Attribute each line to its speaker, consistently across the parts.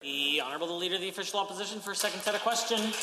Speaker 1: The Honourable Leader of the Official Opposition for a second set of questions.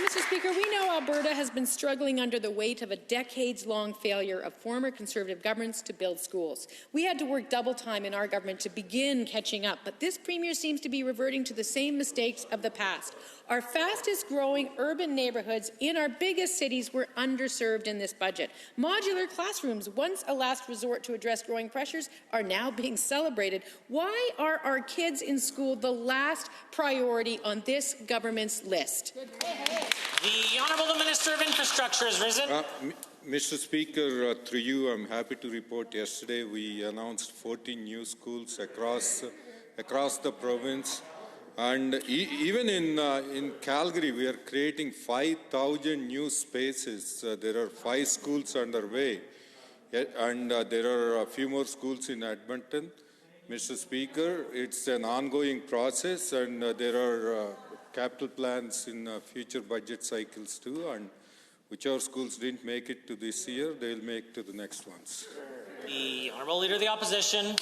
Speaker 2: Mr. Speaker, we know Alberta has been struggling under the weight of a decades-long failure of former Conservative governments to build schools. We had to work double time in our government to begin catching up, but this Premier seems to be reverting to the same mistakes of the past. Our fastest-growing urban neighbourhoods in our biggest cities were underserved in this budget. Modular classrooms, once a last resort to address growing pressures, are now being celebrated. Why are our kids in school the last priority on this government's list?
Speaker 1: The Honourable Minister of Infrastructure has risen.
Speaker 3: Mr. Speaker, through you, I'm happy to report yesterday we announced 14 new schools across the province. And even in Calgary, we are creating 5,000 new spaces. There are 5 schools underway, and there are a few more schools in Edmonton. Mr. Speaker, it's an ongoing process, and there are capital plans in future budget cycles too, and whichever schools didn't make it to this year, they'll make to the next ones.
Speaker 1: The Honourable Leader of the Opposition.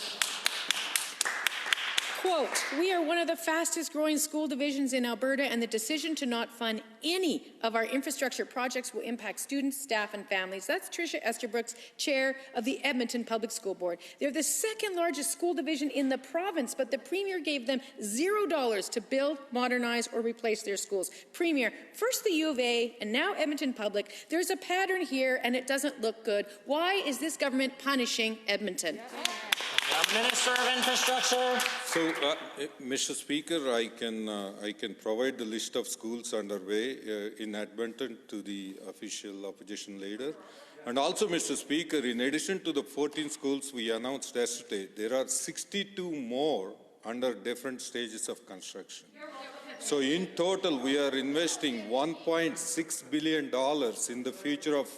Speaker 2: Quote, we are one of the fastest growing school divisions in Alberta, and the decision to not fund any of our infrastructure projects will impact students, staff and families. That's Tricia Esterbrook's chair of the Edmonton Public School Board. They're the second largest school division in the province, but the Premier gave them $0 to build, modernize or replace their schools. Premier, first the U of A and now Edmonton Public. There's a pattern here and it doesn't look good. Why is this government punishing Edmonton?
Speaker 1: Minister of Infrastructure.
Speaker 3: So, Mr. Speaker, I can provide the list of schools underway in Edmonton to the official opposition leader. And also, Mr. Speaker, in addition to the 14 schools we announced yesterday, there are 62 more under different stages of construction. So in total, we are investing $1.6 billion in the future of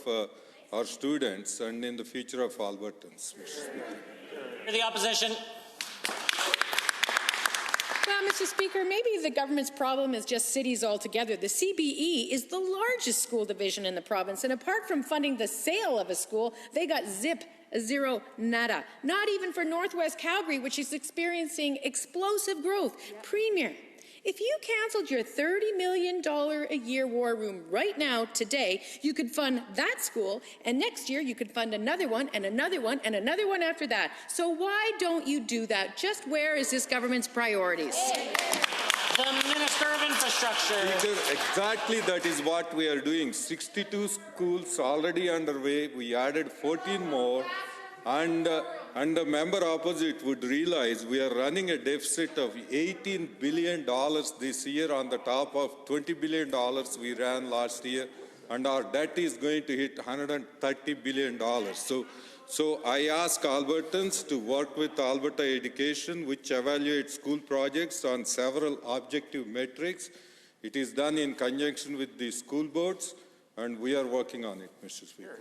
Speaker 3: our students and in the future of Albertans, Mr. Speaker.
Speaker 1: The Opposition.
Speaker 2: Well, Mr. Speaker, maybe the government's problem is just cities altogether. The CBE is the largest school division in the province, and apart from funding the sale of a school, they got zero, nada. Not even for Northwest Calgary, which is experiencing explosive growth. Premier, if you cancelled your $30 million a year war room right now, today, you could fund that school, and next year you could fund another one, and another one, and another one after that. So why don't you do that? Just where is this government's priorities?
Speaker 1: The Minister of Infrastructure.
Speaker 3: Speaker, exactly that is what we are doing. 62 schools already underway. We added 14 more. And the member opposite would realize we are running a deficit of $18 billion this year on the top of $20 billion we ran last year, and our debt is going to hit $130 billion. So I ask Albertans to work with Alberta Education, which evaluates school projects on several objective metrics. It is done in conjunction with the school boards, and we are working on it, Mr. Speaker.